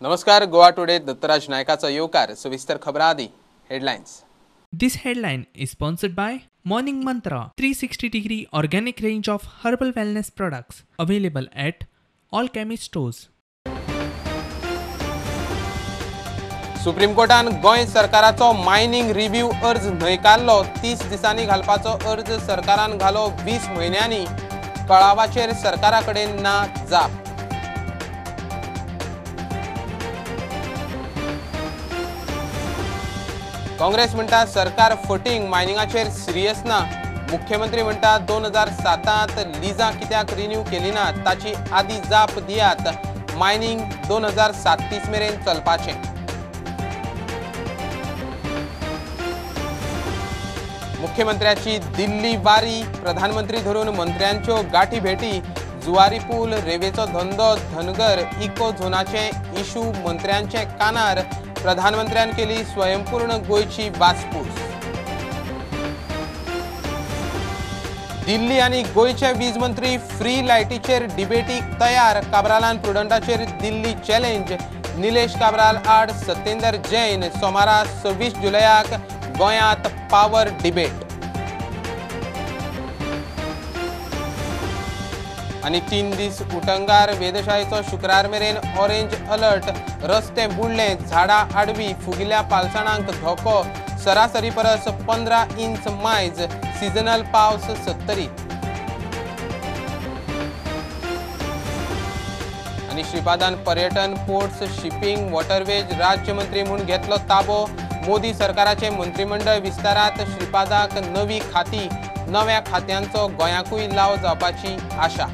नमस्कार. गोवा टुडे दत्तराज नायकाचा येवकार. सविस्तर खबरां आदी headlines. This headline is sponsored by Morning Mantra 360-degree organic range of herbal wellness products available at all chemist stores. Supreme कोर्टान गोंय सरकाराचो मायनिंग रिव्ह्यू अर्ज न्हयकारलो. 30 दिसांनी घालपाचो अर्ज सरकारान घालो. 20 म्हयन्यांनी कळावाचेर सरकारा कडेन ना जाप. काँग्रेस म्हणटा सरकार फटींग मायनिंगाचेर सिरियस ना. मुख्यमंत्री म्हणटा 2007 लिजा कित्याक रिन्यू केली ना ताची आदी जाप दियात. मायनिंग 2037 मेरेन चलपाचें. मुख्यमंत्र्याची दिल्ली वारी. प्रधानमंत्री धरून मंत्र्यांच्यो गाठी भेटी. जुवारी पूल, रेवेचो धंदो, धनगर, इको झोनाचे इशू मंत्र्यांचे कानार. प्रधानमंत्र्यान केली स्वयंपूर्ण गोयची वासपूस. दिल्ली आणि गोयचे वीज मंत्री फ्री लायटीचेर डिबेटीक तयार. काब्रालान प्रुडंटाचेर दिल्ली चॅलेंज. निलेश काब्राल आड सत्येंदर जैन. सोमारा 26 जुलयाक गोंयांत पावर डिबेट. आणि 3 दीस उटंगार. वेधशाळेचो शुक्रार मेरेन ऑरेंज अलर्ट. रस्ते बुडले, झाडां आडवी. फुगिल्ल्या पालसणांक धोको. सरासरी परस 15 इंच मायज. सिजनल पावस 70. आणि श्रीपादान पर्यटन, पोर्ट्स, शिपिंग, वॉटरवेज राज्यमंत्री म्हणून घेतलो ताबो. मोदी सरकाराचे मंत्रिमंडळ विस्तारात श्रीपादाक नवी खाती. नव्या खात्यांचो गोंयाकूय लाव जावपाची आशा.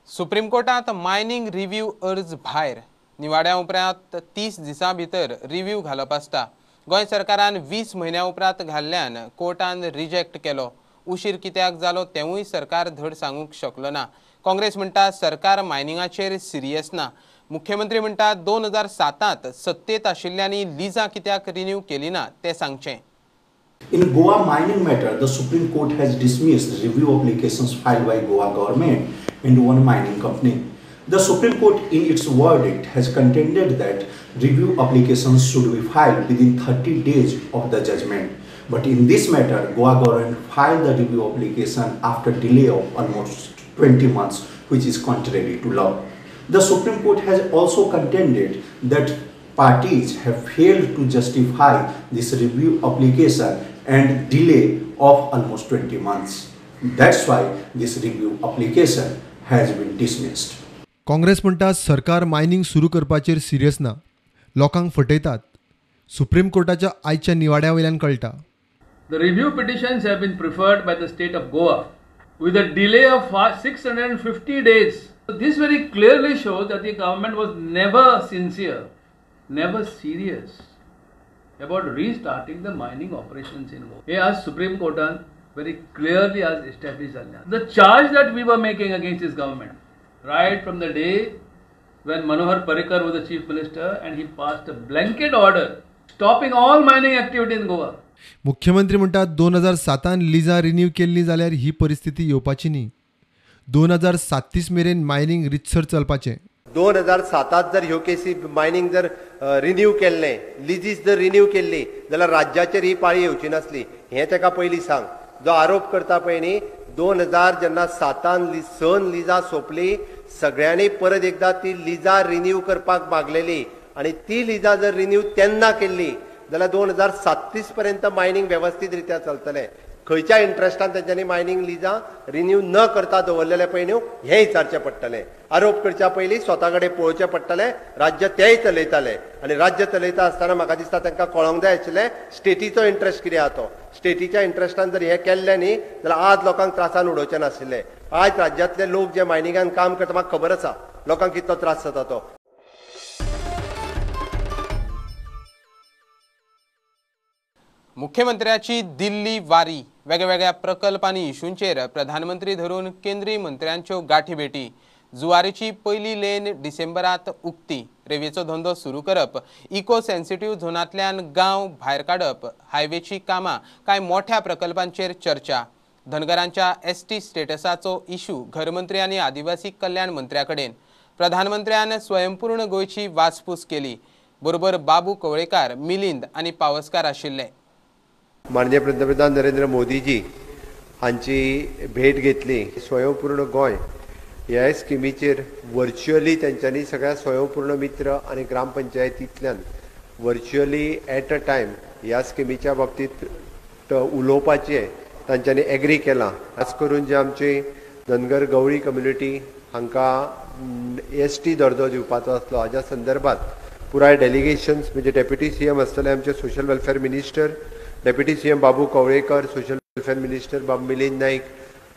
सुप्रीम कोर्टात मायनिंग रिव्ह्यू अर्ज भायर. निवाड्या उपरांत 30 दिसां भितर रिव्ह्यू घालप आसता. गोंय सरकारान 20 म्हयन्या उपरांत घाल्ल्यान कोर्टान रिजेक्ट केलो. उशीर कित्याक जालो तेवूय सरकार धड सांगूंक शकलो ना. काँग्रेस म्हणटा सरकार मायनिंगाचेर सिरियस ना. मुख्यमंत्री म्हणटा 2007 सत्तेत आशिल्ल्यांनी लिजा कित्याक रिन्यू केली ना ते सांगचें. In Goa mining matter, the Supreme Court has dismissed review applications filed by Goa government and one mining company. The Supreme Court, in its verdict, has contended that review applications should be filed within 30 days of the judgment. But in this matter, Goa government filed the review application after delay of almost 20 months, which is contrary to law. The Supreme Court has also contended that parties have failed to justify this review application and delay of almost 20 months. That's why this review application has been dismissed. Congress म्हणटा सरकार mining सुरू करपाचेर serious ना. लोकांक फटयतात. Supreme कोर्टाच्या आयच्या निवाड्या वयल्यान कळटा. The review petitions have been preferred by the state of Goa with a delay of 650 days. This very clearly shows that the government was never sincere, never serious about restarting the mining operations in Goa. He asked Supreme Court very clearly as established. The charge that we were making against this government, right from the day when Manohar Parrikar was the chief minister and he passed a blanket order stopping all mining activity in Goa. मुख्यमंत्री म्हणतात 2007 Lija renew केल्ली जाल्यार ही परिस्थिती येवपाची न्ही. 2037 मेरेन mining रितसर चलपाचें. 2007 जर ह्यो केसी मायनिंग जर रिन्यू केल्ले, लिजीस जर रिन्यू केल्ली जाल्यार राज्याचेर ही पाळी येवची नासली. हें ताका पयलीं सांग. जो आरोप करता पळय न्ही, 2000 जेन्ना 7 लिजा सोंपली, सगळ्यांनी परत एकदा ती लिजा रिन्यू करपाक मागलेली आनी ती लिजा जर रिन्यू तेन्ना केल्ली जाल्यार 2037 पर्यंत मायनिंग वेवस्थीत रित्या चलतलें. खंयच्या इंट्रस्टान तेंच्यांनी मायनिंग लिजा रिन्यू न करता दवरलेले पळय न्हू, हें विचारचें पडटलें. आरोप करच्या पयलीं स्वता कडेन पळोवचें पडटलें. राज्य तेय चलयताले आनी राज्य चलयता आसतना म्हाका दिसता तांकां कळोंक जाय आशिल्लें स्टेटीचो इंट्रस्ट कितें आहा तो. स्टेटीच्या इंट्रस्टान जर हें केल्लें न्ही जाल्यार आज लोकांक त्रासान उडोवचें नाशिल्लें. आज राज्यांतले लोक जे मायनिंगान काम करता म्हाका खबर आसा लोकांक कितलो त्रास जाता तो. मुख्यमंत्र्याची दिल्ली वारी. वेगवेगळ्या प्रकल्पांनी इशूंचेर प्रधानमंत्री धरून केंद्रीय मंत्र्यांच्यो गाठी भेटी. जुवारीची पहिली लेन डिसेंबरात उक्ती. रेवेचो धंदो सुरू करप. इको सेन्सिटिव्ह झोनांतल्यान गांव भायर काडप. हायवेची कामां. कांय मोठ्या प्रकल्पांचेर चर्चा. धनगरांच्या एसटी स्टेटसाचो इशू घरमंत्री आणि आदिवासी कल्याण मंत्र्याकडेन प्रधानमंत्र्यान स्वयंपूर्ण गोयची वासपूस केली. बरोबर बाबू कवळेकार, मिलिंद आणि पावसकार आशिल्ले. माननीय पंतप्रधान नरेंद्र मोदीजी हांची भेट घेतली. स्वयंपूर्ण गोय ह्या स्किमीचेर व्हर्च्युअली त्यांच्यानी सगळ्या स्वयंपूर्ण मित्र आणि ग्रामपंचायतींतल्यान व्हर्च्युअली एट अ टायम ह्या स्किमीच्या बाबतीत उलोवपाचें तांच्यांनी एग्री केलां. खास करून जे आमची धनगर गवळी कम्युनिटी हांकां एसटी दर्जो दिवपाचो आसलो हाज्या संदर्भात पुराय डेलिगेशन्स म्हणजे डेप्युटी सीएम आसतले आमचे social welfare minister, deputy CM Babu Kavlekar, social welfare minister Bab Milind Naik,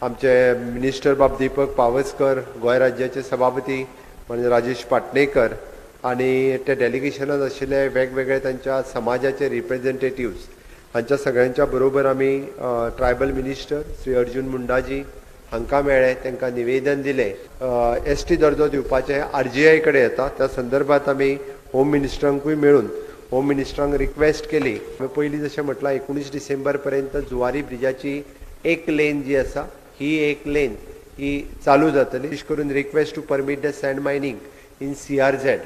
आमचे मिनिस्टर बाब दीपक पावसकर, गोंय राज्याचे सभापती म्हणजे राजेश पाटणेकर आणि त्या डेलिगेशनात आशिल्ले वेगवेगळे तांच्या समाजाचे रिप्रेझेंटेटिव्स हांच्या सगळ्यांच्या बरोबर आमी ट्रायबल मिनिस्टर श्री अर्जुन मुंडाजी हांकां मेळ्ळे, तांकां निवेदन दिलें. एसटी दर्जो दिवपाचें RGI कडेन येता त्या संदर्भात आमी होम मिनिस्टरांकूय मेळून होम मिनिस्टरांक रिक्वेस्ट केली. पयलीं जशें म्हटलां 19 डिसेंबर पर्यंत जुवारी ब्रिजाची एक लेन जी आसा ही एक लेन ही चालू जातली. विशेष करून request to permit the sand mining in CRZ.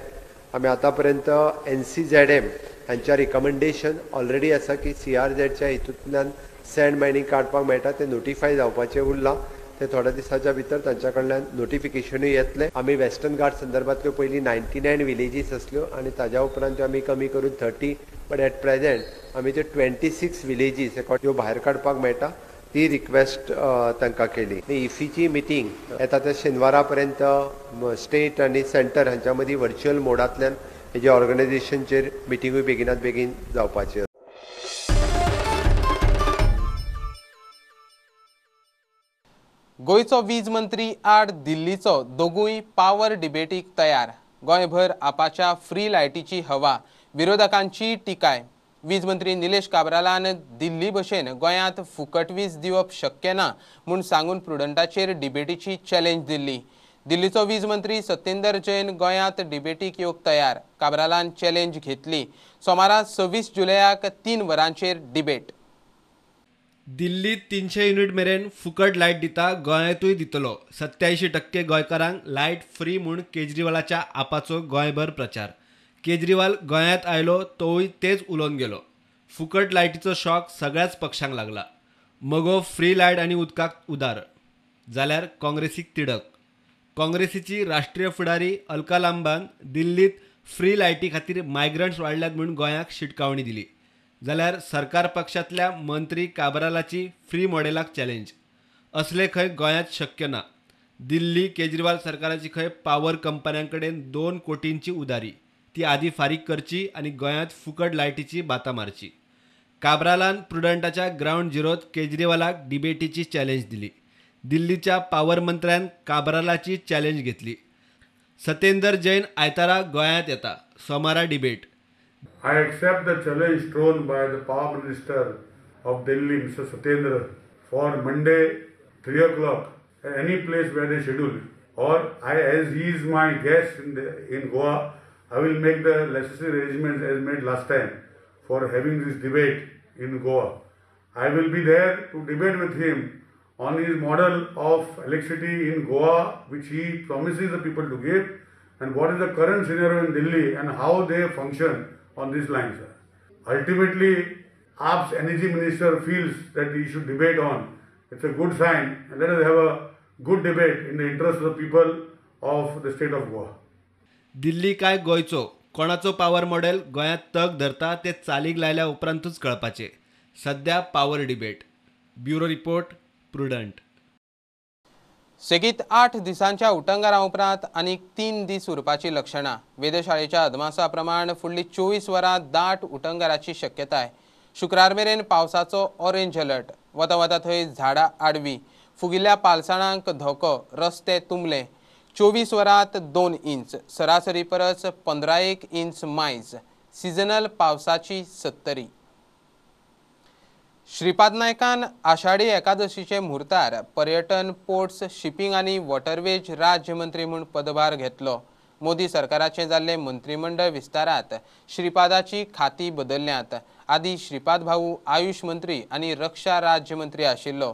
आमी आतां पर्यंत NCZM हांच्या रिकमेंडेशन ऑलरेडी आसा की CRZच्या हितूंतल्यान सँड मायनिंग काडपाक मेळटा. ते नोटिफाय जावपाचें उरलां. ते थोड्या दिसाच्या भितर तांच्या कडल्यान नोटिफिकेशनूय येतलें. आमी वेस्टर्न घाट संदर्भांतल्यो पयलीं 99 विलेजीस आसल्यो आनी ताज्या उपरांत आमी कमी करून 30, बट एट प्रेझेंट आमी त्यो 26 विलेजीस ह्यो भायर काडपाक मेळटा. ती रिक्वेस्ट तांकां केली. इफीची मिटींग येता त्या शेनवारा पर्यंत स्टेट आनी सेंटर हांच्या मदीं व्हर्च्युअल मोडांतल्यान हेजे ऑर्गनायझेशनचेर मिटींगूय बेगिनात बेगीन जावपाची आसा. गोंयचो वीज मंत्री आड दिल्लीचो दोगूय पावर डिबेटीक तयार. गोंयभर आपाच्या फ्री लायटीची हवा, विरोधकांची टिकाय. वीज मंत्री निलेश काब्रालान दिल्ली भशेन गोंयांत फुकट वीज दिवप शक्य ना म्हूण सांगून प्रुडंटाचेर डिबेटीची चॅलेंज दिल्ली. दिल्लीचो वीज मंत्री सत्येंदर जैन गोंयांत डिबेटीक येवंक तयार. काब्रालान चॅलेंज घेतली. सोमारा 26 जुलयाक 3 वरांचेर डिबेट. दिल्लीत 300 युनिट मेरेन फुकट लायट दिता, गोंयांतूय दितलो. 87% गोंयकारांक लायट फ्री म्हूण केजरीवालाच्या आपाचो गोंयभर प्रचार. केजरीवाल गोंयांत आयलो तोय तेच उलोवन गेलो. फुकट लायटीचो शॉक सगळ्याच पक्षांक लागला. मगो फ्री लायट आनी उदकाक उदार जाल्यार काँग्रेसीक तिडक. काँग्रेसीची राष्ट्रीय फुडारी अलका लांबान दिल्लीत फ्री लायटी खातीर मायग्रंट्स वाडल्यात म्हूण गोंयाक शिटकावणी दिली. जाल्यार सरकार पक्षांतल्या मंत्री काब्रालाची फ्री मॉडेलाक चॅलेंज. असले खंय गोंयांत शक्य ना. दिल्ली केजरीवाल सरकाराची खंय पॉवर कंपन्यां कडेन 2 कोटींची उदारी ती आदी फारीक करची आनी गोंयांत फुकट लायटीची बातां मारची. काब्रालान प्रुडंटाच्या ग्रावंड झिरोत केजरीवालाक डिबेटीची चॅलेंज दिली. दिल्लीच्या पॉवर मंत्र्यान काब्रालाची चॅलेंज घेतली. सत्येंदर जैन आयतारा गोंयांत येता. सोमारा debate. I accept the challenge thrown by the Power Minister of Delhi, Mr. Satyendra, for Monday 3 o'clock at any place where they schedule. Or as he is my guest in Goa, I will make the necessary arrangements as made last time for having this debate in Goa. I will be there to debate with him on his model of electricity in Goa, which he promises the people to give, and what is the current scenario in Delhi and how they function on this line, sir. Ultimately, AAP's energy minister feels that we should debate on. It's a good sign, and let us have a good debate in the interest of the people of the state of Goa. Delhi काय गोंयचो कोणाचो power model गोंयांत तग धरता ते चालीक लायल्या उपरांतूच कळपाचे. सध्या power debate. Bureau report, prudent. सेगीत 8 दिसांच्या उटंगारा उपरांत आनीक 3 दीस उरपाची लक्षणां. वेधशाळेच्या अदमासा प्रमाण फुडलीं 24 वरां दाट उटंगाराची शक्यताय. शुक्रार मेरेन पावसाचो ऑरेंज अलर्ट. वता वता थंय झाडां आडवी. फुगिल्ल्या पालसाणांक धोको. रस्ते तुंबले. 24 वरांत 2 इंच. सरासरी परस 15 इंच मायज. सिजनल पावसाची सत्तरी. श्रीपाद नायकान आषाढी एकादशीचे मुहूर्तार पर्यटन, पोर्ट्स, शिपिंग आनी वॉटरवेज राज्यमंत्री म्हूण पदभार घेतलो. मोदी सरकाराचे जाल्ले मंत्रिमंडळ विस्तारात श्रीपादाची खाती बदल्ल्यांत. आदी श्रीपाद भाऊ आयुष मंत्री आनी रक्षा राज्यमंत्री आशिल्लो.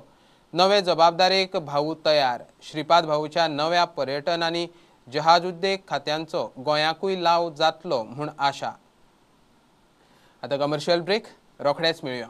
नवे जबाबदारेक भाऊ तयार. श्रीपाद भाऊच्या नव्या पर्यटन आनी जहाज उद्देग खात्यांचो गोंयाकूय लाव जातलो म्हूण आशा. आता कमर्शियल ब्रेक रोखडेच मेळुया.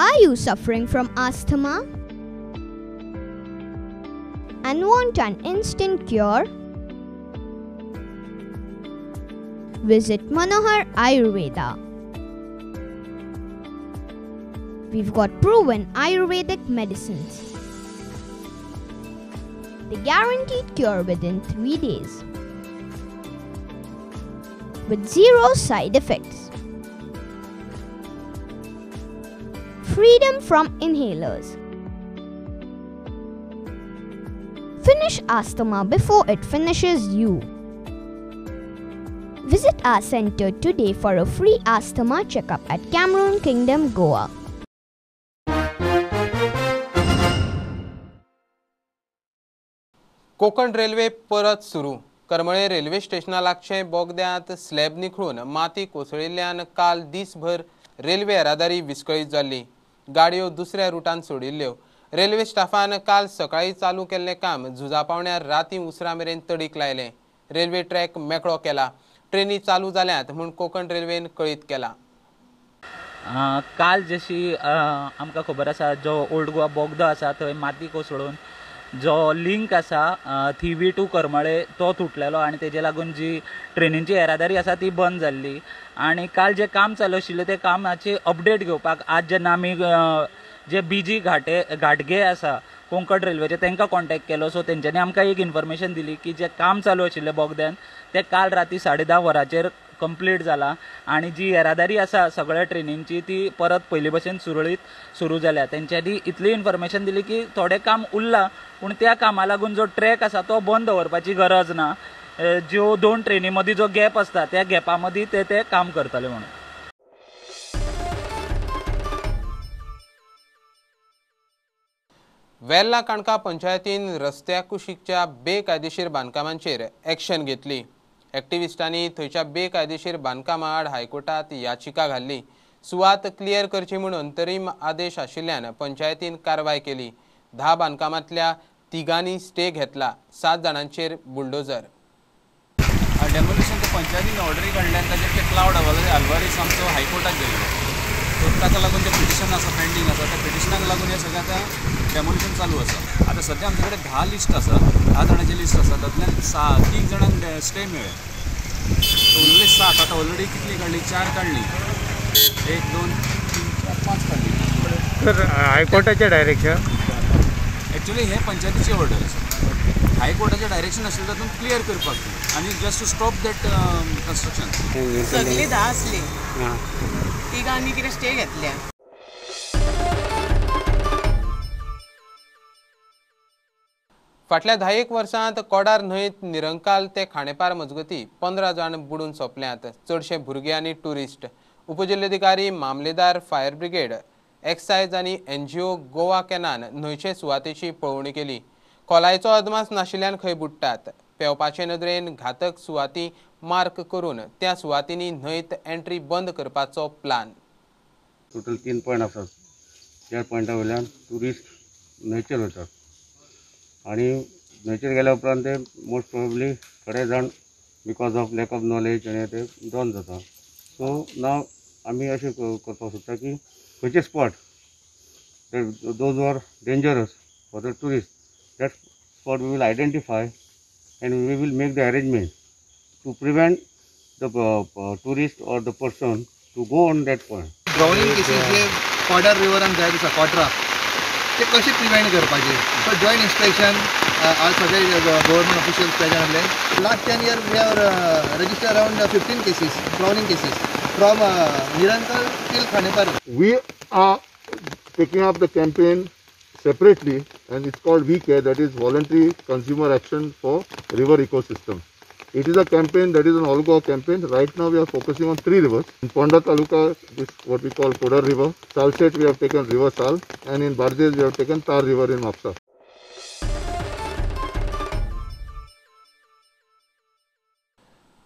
Are you suffering from asthma and want an instant cure? Visit Manohar Ayurveda. We've got proven Ayurvedic medicines. They guaranteed cure within 3 days with 0 side effects. Freedom from inhalers. Finish asthma before it finishes you. Visit our center today for a free asthma checkup at Cameron Kingdom, Goa. Konkan railway परत सुरू. करमळे railway स्टेशना लागचे बोगद्यांत slab निखळून माती कोसळिल्ल्यान काल दिसभर railway येरादारी विस्कळीत जाल्ली. गाडयो दुसऱ्या रुटान सोडिल्ल्यो. रेल्वे स्टाफान काल सकाळी चालू केल्लें काम झुजा पावण्यार रातीं उसरां मेरेन तडीक लायलें. रेल्वे ट्रॅक मेकळो केला. ट्रेनी चालू जाल्यात म्हूण कोकण रेल्वेन कळीत केला. काल जशी आमकां खबर आसा जो ओल्ड गोवा बोगदो आसा थंय माती कोसळून जो लिंक आसा थिवी टू करमळे तो तुटलेलो आनी तेजे लागून जी ट्रेनींची येरादारी आसा ती बंद जाल्ली. आनी काल जे काम चालू आशिल्लें ते कामाची अपडेट घेवपाक आज जेन्ना आमी जे बीजी घाटगे आसा कोंकण रेल्वेचे तांकां कॉन्टॅक्ट केलो. सो तेंच्यांनी आमकां एक इन्फॉर्मेशन दिली की जे काम चालू आशिल्लें बोगद्यान ते काल राती 10:30 वरांचेर कंप्लीट जाला आनी जी येरादारी आसा सगळ्या ट्रेनींची ती परत पयली भशेन सुरळीत सुरू जाल्या. तेंच्यांनी इतली इन्फॉर्मेशन दिली की थोडें काम उरलां पूण त्या कामा लागून जो ट्रॅक आसा तो बंद दवरपाची गरज ना. ज्यो 2 ट्रेनी मदीं जो गॅप आसता त्या गॅपा मदीं ते काम करतले म्हणून. वेर्ला काणका पंचायतीन रस्त्या कुशीकच्या बेकायदेशीर बांदकामांचेर एक्शन घेतली. एक्टिविस्टांनी थंयच्या बेकायदेशीर बांदकामा आड हायकोर्टात याचिका घाल्ली. सुवात क्लियर करची म्हणून अंतरीम आदेश आशिल्ल्यान पंचायतीन कारवाय केली. 10 बांदकामांतल्या 3 स्टे घेतला. 7 जाणांचेर बुलडोजर. डेमोलिशन ते पंचायतीन ऑर्डरी काडल्यान ताजेर ते क्लाउड आल्वारीस आमचो हायकोर्टाक गेल्लो. सो ताका लागून ते पिटिशन आसा पेंडींग आसा त्या पिटिशनाक लागून हे सगळें आतां डेमोलिशन चालू आसा. आतां सद्या आमचे कडेन 10 लिस्ट आसा. 10 जाणांची लिस्ट आसा तातूंतल्यान 3 जाणांक स्टे मेळ्ळे. उरले 7 आतां ऑलरेडी कितली काडली 4 काडली. 1 2 3 4 5 काडली. तर हायकोर्टाचें डायरेक्शन एक्चुअली हे पंचायतीची ऑर्डर आसा. हायकोर्टाचें डायरेक्शन आशिल्लें तातूंत क्लियर करपाक आनी just to stop that construction. सगळीं 10 आसली. 3 कितें स्टे घेतल्या. फाटल्या 10 वर्सांत कोडार न्हंयत निरंकाल ते खांडेपार मजगती 15 जाण बुडून सोंपल्यात. चडशे भुरगे आनी ट्युरिस्ट. उपजिल्लोधिकारी मामलेदार फायर ब्रिगेड एक्सायज आनी NGO गोवा कॅनान न्हंयचे सुवातेची पळोवणी केली. खोलायेचो अदमास नाशिल्ल्यान खंय बुडटात. पेवपाचे नदरेन घातक सुवाती मार्क करून त्या सुवातींनी न्हंयत एंट्री बंद करपाचो प्लान. टोटल 3 पॉयंट आसात. त्या पॉयंटा वयल्यान ट्युरिस्ट न्हंयचेर वतात आनी न्हंयचेर गेल्या उपरांत ते मोस्ट प्रोबेबली थोडे जाण because of lack of knowledge आनी ते ड्रॉन जाता. सो नाव आमी अशें करपाक सोदता की खंयचे spot those are dangerous for the tourist, that spot we will identify and we will make the arrangement to prevent the tourist or the person to go on that point. Drowning cases जे cadre रिवरान जायत आसा कॉट्रा ते कशें prevent करपाचे. So joint inspection आज सगळे government officials present आसले. Last 10 years we have registered around 15 cases, drowning cases from Nirankal till Khanepar. We are taking up the campaign separately and it's called VCare, that is Voluntary Consumer Action for River Ecosystem. It is a campaign that is an all Goa campaign. Right now we are focusing on 3 rivers. In Ponda Taluka, this what we call Kodar River. Salset we have taken River Sal, and in Bardes we have taken Tar River in Mapsa.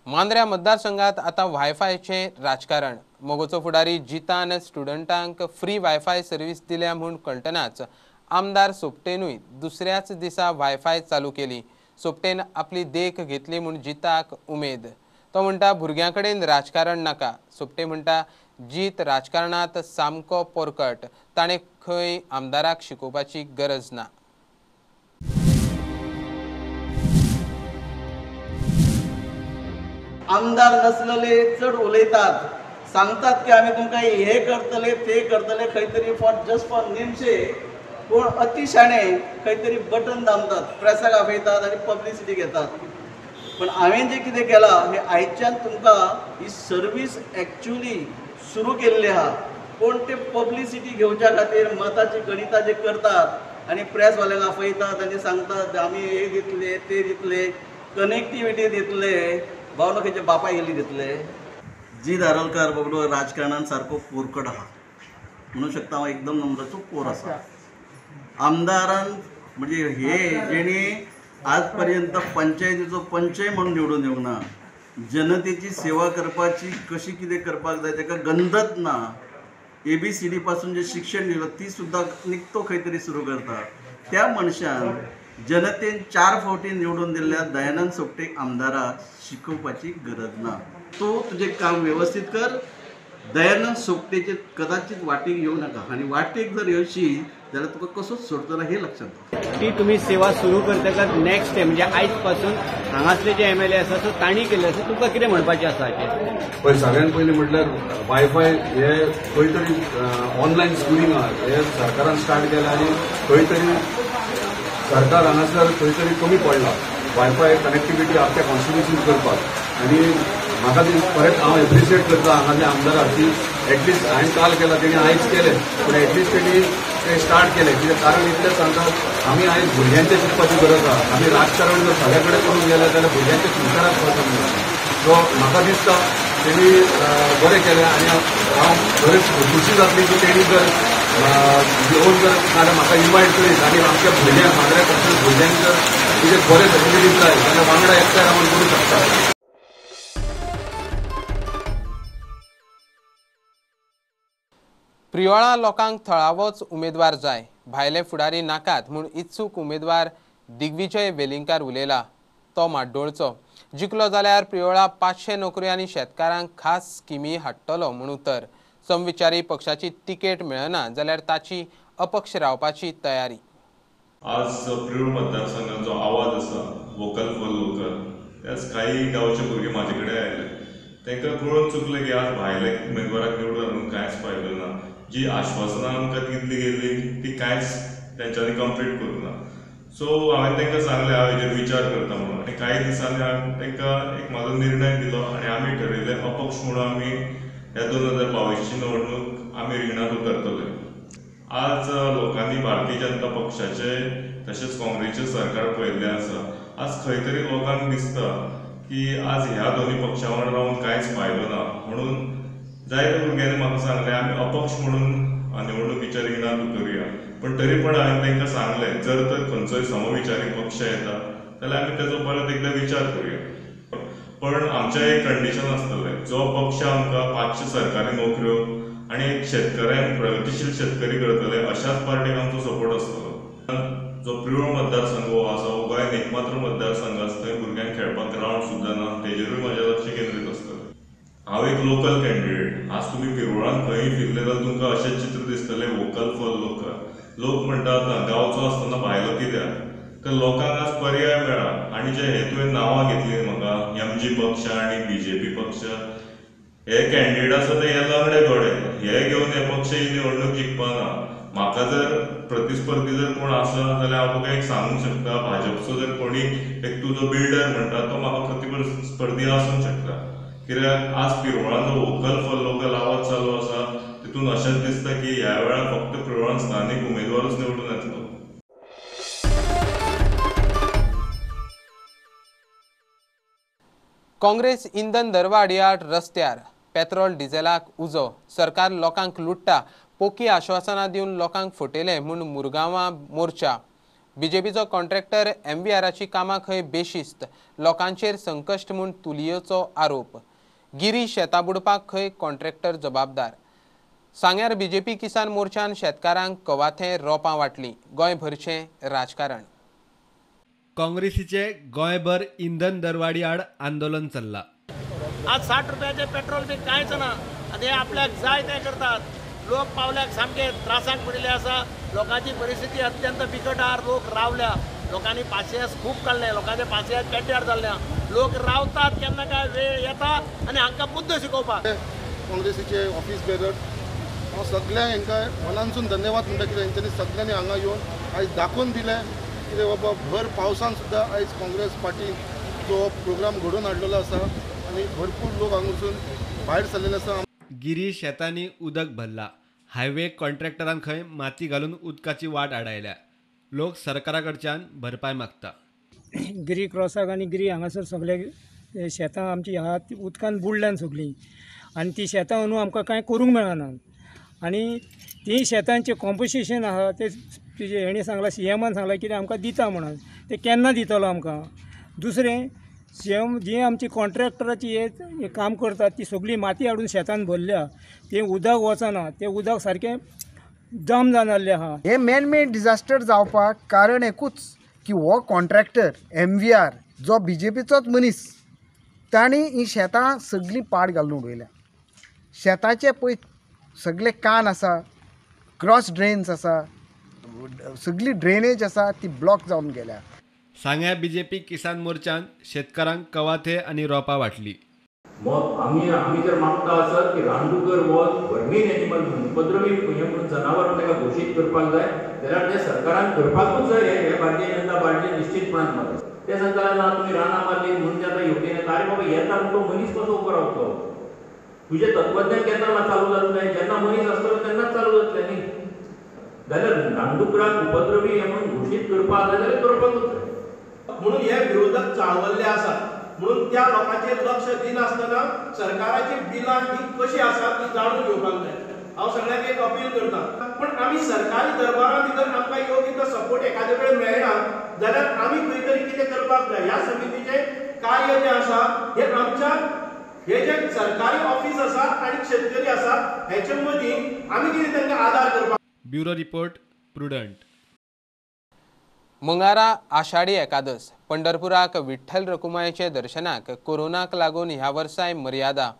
मांद्र्या मतदारसंघात आता वायफायचे राजकारण. मोगोचो फुडारी जितान स्टुडंटांक free wifi service दिल्या म्हूण कळटनाच आमदार सोपटेनूय दुसऱ्याच दिसा wifi चालू केली. सोपटेन आपली देख घेतली म्हूण जिताक उमेद. तो म्हणटा भुरग्यां कडेन राजकारण नाका. सोपटे म्हणटा जीत राजकारणात सामको पोरकट. ताणें खंय आमदाराक शिकोवपाची गरज ना. आमदार नसलेले चड उलयतात, सांगतात की आम्ही तुमकां हे करतले ते करतले, खंय तरी जस्ट फॉर नेमचे. पूण अतिशाणे खंय तरी बटन दामतात, प्रेसाक आपयतात आनी पब्लिसिटी घेतात. पण हांवें जें कितें केलां हें आयच्यान तुमकां ही सर्वीस एक्चुअली सुरू केल्ली आहा. पूण ते पब्लिसिटी घेवच्या खातीर मताची गणितां जे करतात आनी प्रेसवाल्यांक आपयतात आनी सांगतात आमी हे दितले ते दितले, कनेक्टिविटी दितले, भावना खंयच्या बापाय गेली दितले. जी धारलकार बाबडो राजकारणान सारको पोरकट आहा म्हणूं शकता हांव, एकदम नंबराचो पोर आसा. आमदारान म्हणजे हे जेणी आज पर्यंत पंचायतीचो पंचय म्हणून निवडून येवंक ना, जनतेची सेवा करपाची कशी कितें करपाक जाय ताका गंधच ना. ABCD पासून जे शिक्षण दिलं ती सुद्दां निकतो खंय तरी सुरू करता. त्या मनशान जनतेन 4 फावटी निवडून दिल्ल्या दयानंद सोपटेक आमदाराक शिकोवपाची गरज ना. तूं तुजें काम वेवस्थीत कर. दयानंद सोपटेचे कदाचित वाटेक येवं नाका आनी वाटेक जर येवशी जाल्यार तुका कसोच सोडटलो हे लक्षात घे. ती तुम्ही सेवा सुरू करतकच नेक्स्ट डे म्हणजे आयज पासून हांगासले जे MLA आसा सो तांणी केले आसा, तुमकां कितें म्हणपाचें आसा हाचेर? पळय सगळ्यात पयलीं म्हटल्यार वायफाय हे खंय तरी ऑनलायन स्कुलींग आहा हे सरकारान स्टार्ट केला आनी खंय तरी सरकार हांगासर खंय तरी कमी पडला वायफाय कनेक्टिविटी आपल्या कॉन्स्टिट्युशन करपाक. आनी म्हाका ती परत हांव एप्रिशिएट करता हांगाच्या आमदाराक की एटलिस्ट हांवें काल केला तेणी आयज केलें, पूण एटलिस्ट तेणी ते स्टार्ट केलें. कित्याक कारण इतलें सांगतात आमी आयज भुरग्यांचें शिकपाची गरज आहा. आमी राजकारण जर सगळे कडेन करून गेले जाल्यार भुरग्यांच्या फ्युचराक वचूंक ना. सो म्हाका दिसता तेणी बरें केलें आनी हांव बरें खुशी जातली की तेणी जर घेवन जर नाल्यार म्हाका इन्वायट करीत आनी आमच्या भुरग्यांक मांद्र्या पर्सनल भुरग्यांक जर कितें बरें फॅसिलिटीज जाय जाल्यार वांगडा एकठांय रावन करूं शकता. प्रियोळा लोकांक थळावोच उमेदवार जाय, भायले फुडारी नाकात म्हूण इत्सूक उमेदवार दिग्विजय वेलिंगकार उलयला. तो म्हाड्डोळचो. जिखलो जाल्यार प्रियोळा 500 नोकऱ्यो आनी शेतकारांक खास स्किमी हाडटलो म्हूण उतर. समविचारी पक्षाची तिकेट मेळना जाल्यार ताची अपक्ष रावपाची तयारी. आज प्रियोळ मतदारसंघाचो आवाज आसा वोकल फॉर लोकल, त्याच काही गांवचे भुरगे म्हाजे कडेन आयले. तांकां कळून चुकलें की आज भायले उमेदवाराक निवडून हाडून कांयच फायदो ना. जी आश्वासनां आमकां दिल्ली गेल्ली ती कांयच तेंच्यांनी कंप्लीट करूंक ना. सो हांवें तांकां सांगलें हांव हेजेर विचार करता म्हणून. आनी कांय दिसांनी हांवें तांकां एक म्हाजो निर्णय दिलो आनी आमी ठरयलें अपक्ष म्हणून आमी ह्या 2022ची निवडणूक आमी रिंगणांत उतरतले. आज लोकांनी भारतीय जनता पक्षाचे तशेंच काँग्रेसचें सरकार पळयल्लें आसा. आज खंय तरी लोकांक दिसता की आज ह्या दोन्ही पक्षां वांगडा रावन कांयच फायदो ना. म्हणून जायत्या भुरग्यांनी म्हाका सांगलें आमी अपक्ष म्हणून निवडणुकीच्या रिंगणात उतरुया. पण तरी पण हांवें तांकां सांगलें जर तर खंयचोय समविचारी पक्ष येता जाल्यार आमी ताचो परत एकदा विचार करुया. पण आमचें एक कंडिशन आसतलें, जो पक्ष आमकां 500 सरकारी नोकऱ्यो आनी एक शेतकऱ्यांक प्रगतीशील शेतकरी करतले अशाच पार्टीक आमचो सपोर्ट आसतलो. जो पिरोळ मतदारसंघ हो आसा हो गोंयांत एकमात्र मतदारसंघ आसा थंय भुरग्यांक खेळपाक ग्रावंड सुद्दां ना, तेजेरूय म्हजें लक्ष केंद्रीत आसतलें. हांव एक लोकल कॅन्डिडेट. आज तुमी पिरोळान खंयी फिरले जाल्यार तुमकां अशेंच चित्र दिसतलें वोकल फॉर लोकल. लोक म्हणटात गांवचो आसतना भायलो कित्याक, तर लोकांक आज पर्याय मेळ्ळा. आनी जे हे तुवें नांवां घेतलीं म्हाका MG पक्ष आनी BJP पक्ष, हे कॅन्डिडेट आसा ते हे लंगडे घोडे, हे घेवन हे पक्ष ही निवडणूक जिखपाना. म्हाका जर प्रतिस्पर्धी जर कोण आसा जाल्यार हांव तुका एक सांगूंक शकता, भाजपचो जर कोणी एक तुजो बिल्डर म्हणटा तो म्हाका प्रतिस्पर्धी आसूंक शकता. कित्याक आज पिरोळान जो वोकल फॉर लोकल आवाज चालू आसा तितून अशेंच दिसता की ह्या वेळार फक्त पिरोळान स्थानीक उमेदवारूच निवडून येतलो. काँग्रेस इंधन दरवाडी आड रस्त्यार पेट्रोल डिझेलाक उजो, सरकार लोकांक लुट्टा, पोकी आश्वासनां दिवन लोकांक फटयले म्हूण मुरगांवां मोर्चा. BJPचो कॉन्ट्रॅक्टर MVRची कामां खंय बेशिस्त, लोकांचेर संकश्ट म्हूण तुलियोचो आरोप. गिरी शेतां बुडपाक खंय कॉन्ट्रॅक्टर जबाबदार. सांग्यार BJP किसान मोर्चान शेतकारांक कवाथें रोपां वाटलीं. गोंयभरचें राजकारण. काँग्रेसीचे गोंयभर इंधन दरवाडी आड आंदोलन चल्लां. आज 60 रुपयाचे पेट्रोल बी कांयच ना. आतां हे आपल्याक जाय तें करतात. लोक पावल्याक सामके त्रासाक पडिल्ले आसा. लोकांची परिस्थिती अत्यंत बिकट आहा. लोक रावल्या. लोकांनी पासियेंस खूब काडले. लोकांचे पासियेंस पेड्ड्यार जाल्ल्या. लोक रावतात केन्ना काय वेळ येता आनी हांकां बुद्ध शिकोवपाक. काँग्रेसीचे ऑफिस बेगर हांव सगळ्यांक हांकां मनानसून धन्यवाद म्हणटा कित्याक हेंच्यांनी सगळ्यांनी हांगा येवन आयज दाखोवन दिलें कितें बाबा भर पावसान सुद्दां आयज काँग्रेस पार्टी जो प्रोग्राम घडोवन हाडलेलो आसा आनी भरपूर लोक हांगासून भायर सरलेले आसा. गिरी शेतांनी उदक भरला. हायवे कॉन्ट्रॅक्टरांक खंय माती घालून उदकाची वाट आडायल्या. लोक सरकारा कडच्यान भरपाय मागता. गिरी क्रॉसाक आनी गिरी हांगासर सगळे शेतां आमची आहा ती उदकान बुडल्यान सगळीं आनी ती शेतां न्हू आमकां कांय करूंक मेळना. आनी ती शेतांचें कॉम्पोसिशन आहा ते तुजे हेणी सांगलां CMन सांगलां कितें आमकां दिता म्हणून. ते केन्ना दितलो आमकां. दुसरें CM जी आमची कॉन्ट्रॅक्टराची हे काम करतात ती सगळी माती हाडून शेतान भरल्या. तें उदक वचना. तें उदक सारकें जाम जावन जाल्लें आहा. हे मॅन मेड डिजास्टर जावपाक कारण एकूच की हो कॉन्ट्रॅक्टर MVR जो BJPचोच मनीस तांणी ही शेतां सगळीं पाड घालून उडयल्या. शेताचे पळय सगळे कान आसा, क्रॉस ड्रेन्स आसा, सगळी ड्रेनेज आसा ती ब्लॉक जावन गेल्या. सांग्या BJP किसान मोर्चान शेतकारांक कवाथे आनी रोपां वाटली. मग आम्ही जर मागता आसत की रानडुकर वॉल वर्मीन एनिमल म्हणून उपद्रवी म्हणून जनावर ताका घोशीत करपाक जाय जाल्यार ते सरकारान करपाकूच जाय. हे भारतीय जनता पार्टी निश्चितपणान मारता. ते सांगता ना तुम्ही रानां मारली म्हणून ते आतां योग्य ना. अरे बाबा येता तो मनीस कसो उबो रावतलो. तुजें तत्वज्ञान केन्ना चालू जातलें जेन्ना मनीस आसतलो तेन्नाच चालू जातलें न्ही. जाल्यार रानडुकराक उपद्रवी म्हणून घोशीत करपाक जाय जाल्यार करपाकूच जाय. म्हणून हे विरोधक चाळवल्ले आसात. म्हणून त्या लोकांचेर लक्ष दिनासतना सरकाराची बिलां ही कशी आसात ती जाणून घेवपाक जाय. हांव सगळ्यांक एक अपील करता. पण आमी सरकारी दरबारा भितर आमकां योग्य तो सपोर्ट एखादे वेळ मेळना जाल्यार आमी खंय तरी कितें करपाक जाय. ह्या समितीचे कार्य जे आसा हे आमच्या हे जे सरकारी ऑफिस आसा आनी शेतकरी आसा हेचे मदीं आमी कितें तांकां आदार करपाक. Bureau report prudent. मंगळारा आषाढी एकादस. पंढरपुराक विठ्ठल रखुमायेचे दर्शनाक कोरोनाक लागून ह्या वर्साय मर्यादा.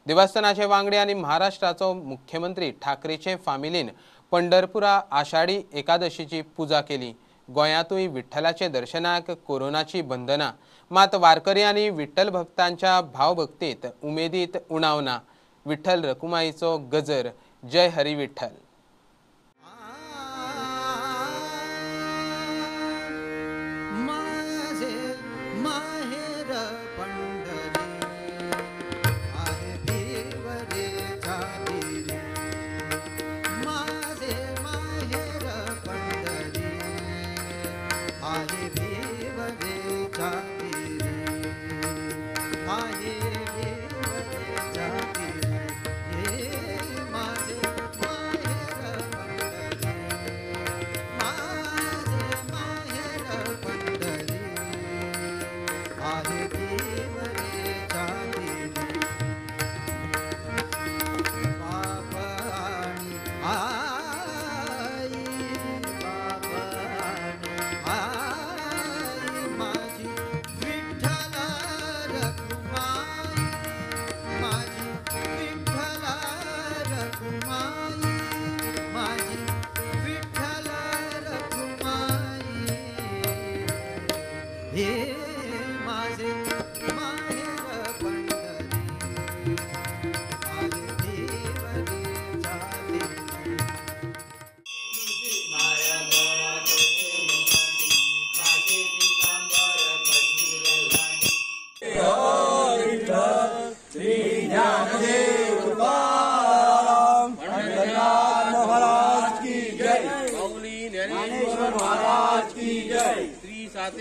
देवस्थानाचे वांगडी आनी महाराष्ट्राचो मुख्यमंत्री ठाकरेचे फामिलीन पंढरपुरा आषाढी एकादशीची पुजा केली. गोंयांतूय विठ्ठलाचे दर्शनाक कोरोनाची बंधना. मात वारकरी आनी विठ्ठल भक्तांच्या भावभक्तीत उमेदीत उणाव ना. विठ्ठल रखुमाईचो गजर जय हरी विठ्ठल.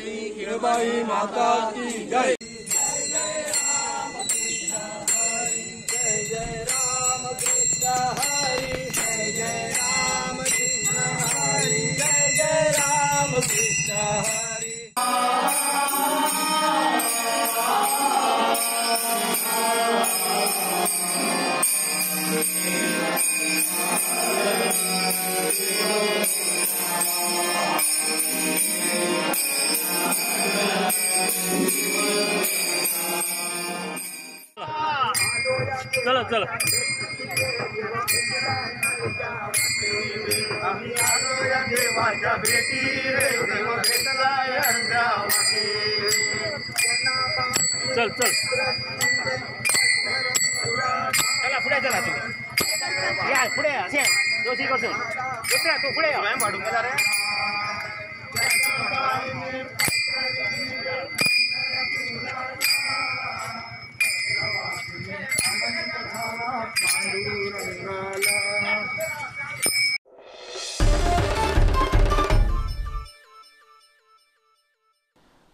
खेळबाई माता की जय. चला चला आम्ही आलो या देवाच्या भेटी रे देव भेटलाय अंगावाटी. चल चल चला पुढे चला तुम्ही या पुढे असे दोषी करतो दुसऱ्या तू पुढे मॅम वाढून गेला रे.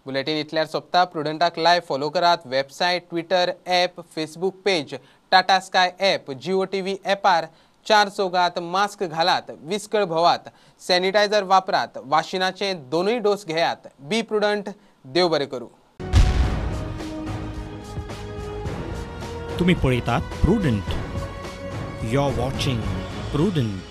बुलेटिन इतल्यार सोंपता. प्रुडंटाक लायव्ह फॉलो करात. Website, Twitter, app, Facebook page, Tata Sky app, Jio TV ॲपार 4 चौगात मास्क घालात, विस्कळ भोवात, सॅनिटायझर वापरात, वाशिनाचे 2 डोस घेयात. बी प्रुडंट. देव बरें करूं. तुम्ही पळयतात Prudent. You are watching prudent.